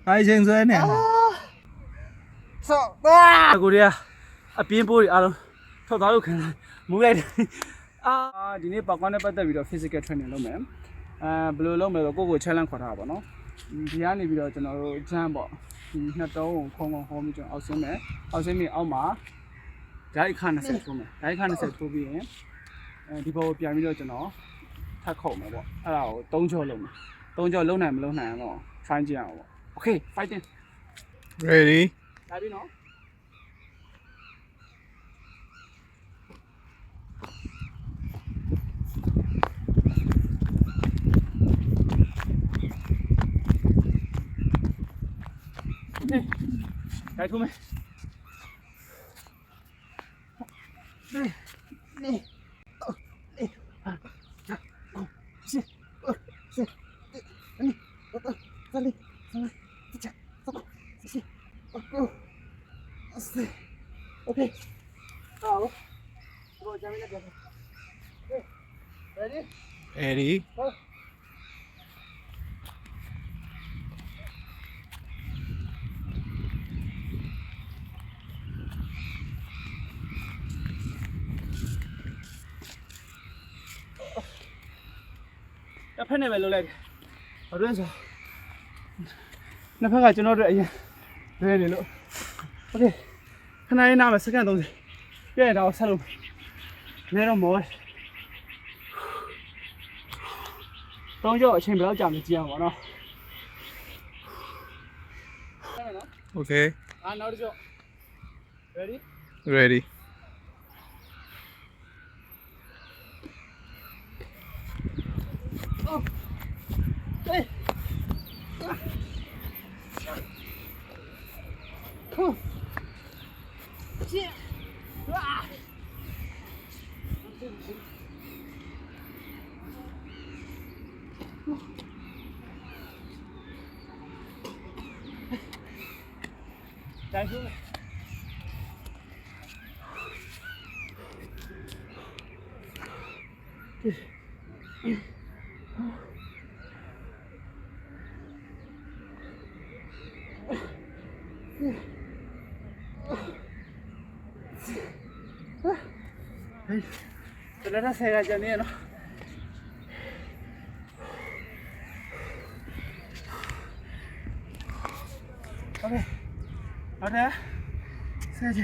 ai chênh dưới nè sợ cô đi à biến bôi à đâu thôi đó lúc muốn lên à đi này bà con này bắt đầu video physical training luôn mẹ à blue luôn mẹ cô challenge khỏi thảo nó thì anh này video cho nó jam bỏ nó đâu không không cho ao xem mẹ ao má cái khăn nó sẽ thôi mẹ cái khăn nó sẽ thôi vì đi vào biển video cho nó thắt khẩu mẹ bỏ à đâu tông cho lâu này mà find gì nào ok fighting Ready? lại đi nó cái thu mày đây này ok rồi rồi cho mình được ready Ready? cái phép này phải lùi lại ở đây rồi nó phải cho nó đợi nhỉ đây để lỗ ok cái này nào mà sẽ cái gì cái này đâu sao luôn này nó mỏi tông cho trên béo chạm được chiều của nó Okay. à nó đi cho ready Ready. đây không chia Đây xuống này. Cho nó xe ra cho nên nó. Ok. Ở đây xe gì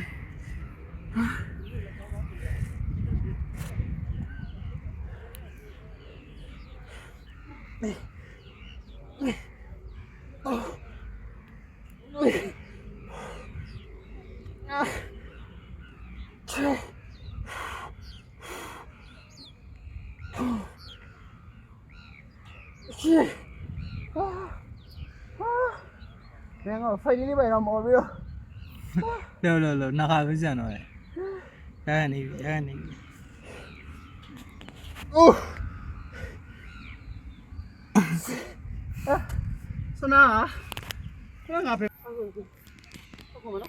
đang ở phây đi vậy nào một video Lo, naka bisa no eh. Yan ni. Sana hả? Nó ngập rồi. Không mà nó.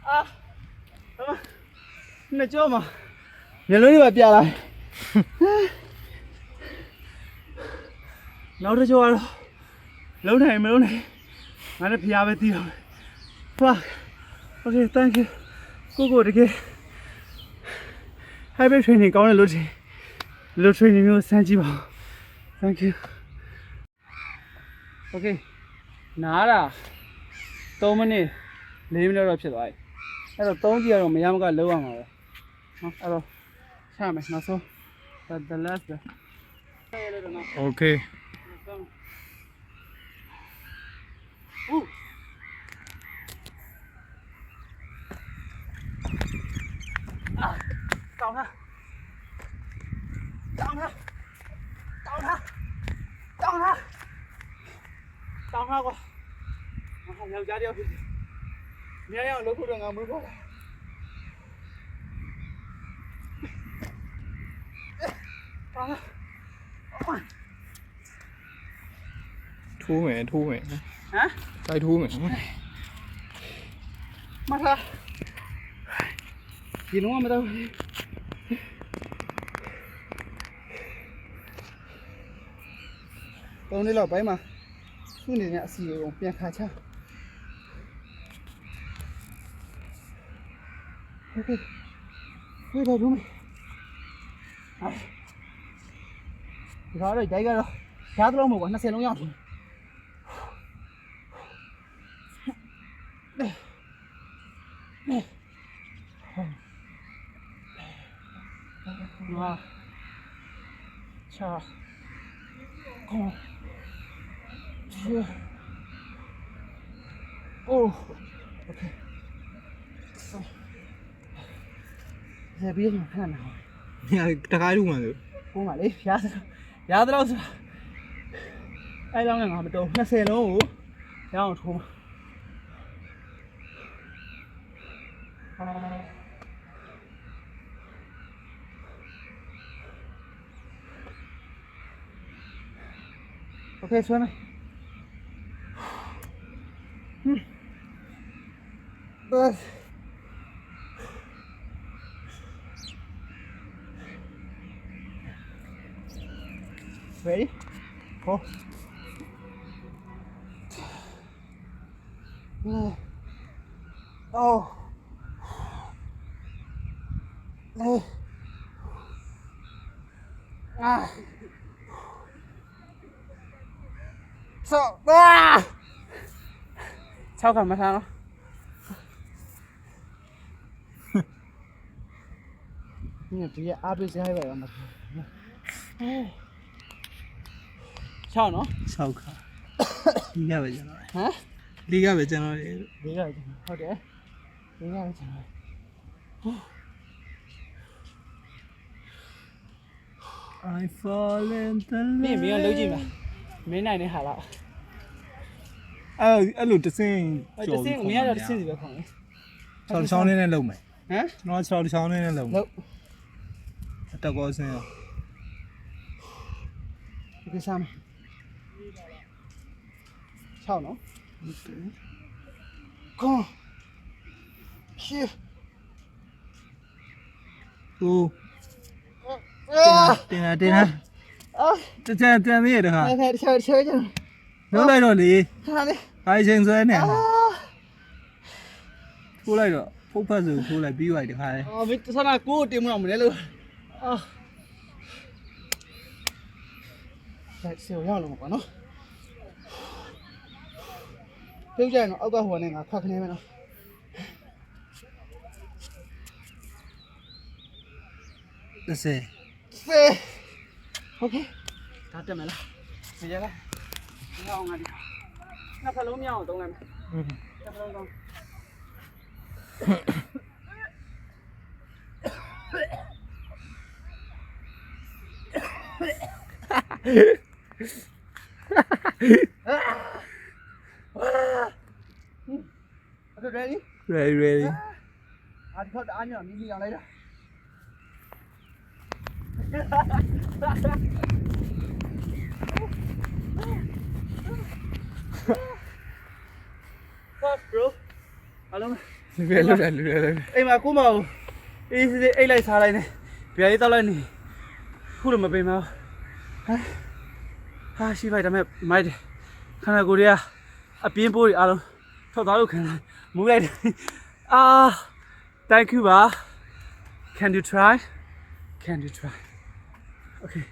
À, này chưa mà, nhớ lối đi bà bia lại, lâu rồi chưa đâu, lâu này, anh đã bia về tiêu, fuck, ok, thank you, cô đi kia, hai bên training cao này lúc training mình sang chi bảo, thank you, ok, nãy là, tôi mới nè, lấy mình đâu rồi vậy.အဲ့တော့3ကြည့်ရတော့မရမကလောက်အောင်ပါပဲနော်အဲ့တော့ချမယ်နောက်ဆုံး the last ပဲအဲ့ရတော့နော် Okay. Down ha qua nhào ra đi không nhớ nhau lúc đường ngầm mới qua ထိုးမယ် ဟမ် တိုက်ထိုးမယ် မထားဒီလုံးမတော့တုံးလေးတော့ဘိုင်းမှာသူ့နေတဲ့အစီကိုပြန်ခါချโอเคဝေးတော့ဘူးဒီကတော့ဒိုက်ကတော့ရှားသလုံးမဟုတ်ဘူး20လုံးရောက်တယ်哇，下，空，去，哦，OK，这别人看呢， တခါလူမှလို့ 我买嘞，牙子老师，哎，两个俺们都那3楼，然后出嘛。OK， ဆွဲမယ်ဘတ် ready ဟောအော်ဆော့6ခါမထားနော်ဒီအားပေးစရိုက်ပါရမှာ6နော်6ခါဒီကပဲကျွန်တော် ဟမ် ဒီကပဲကျွန်တော် ဒီကဟုတ်တယ်ဒီကကျွန်တော် I fall in the မင်းလုံးကြည့်ပါမင်းနိုင်နေဟာလား အဲ့လိုတစင်း တစင်းမင်းကတော့တစင်းစီပဲခေါင်းလေ ချောင်းလေးနဲ့လုံမယ် ဟမ် ကျွန်တော်ချောင်းလေးနဲ့လုံမယ် လို့ တက်ကောစင်းရော ဒီစားမယ်6နော်ကောရှေ့ ဟိုတင်လာအာတန်သေးရတခါ အဲ့ဒါချောချောချော လုံးလိုက်တော့လေ ဟာလေ အိုင်ချင်းဆွဲနေ အာ ထိုးလိုက်တော့ဖုတ်ဖက်ဆိုထိုးလိုက်ပြီးသွားတခါလေ အော်မင်းစနာကိုတင်မလို့မလဲလို့အာဆက်စေရောက်လုံးပါနော်ပြုတ်ကြရင်တော့အောက်ကဟိုနဲ့ငါခွက်ခနေမယ်နော်30 စေโอเคဒါတက်မယ်လားမရလားငါအောင်ငါဒီနှစ်ဖက်လုံးမြောက်အောင်သုံးလိုက်မယ်နှစ်ဖက်လုံးသုံးOkay, ready? ready ဒီခေါက်တအားညောင်းမြည်အောင်လိုက်တာFuck bro အလုံး လွယ်လွယ် အိမ်မှာကိုမအောင်အေးစစ်အိတ်လိုက်စားလိုက်နေဗျာလေးတောက်လိုက်နေခုလိုမပင်မဟာရှိလိုက်ဒါမဲ့မိုက်တယ်ခန္ဓာကိုယ်တွေကအပြင်းပိုးတွေအားလုံးထွက်သွားလို့ခံတယ်မူးလိုက်တယ်အာ thank you ပါ can you try okay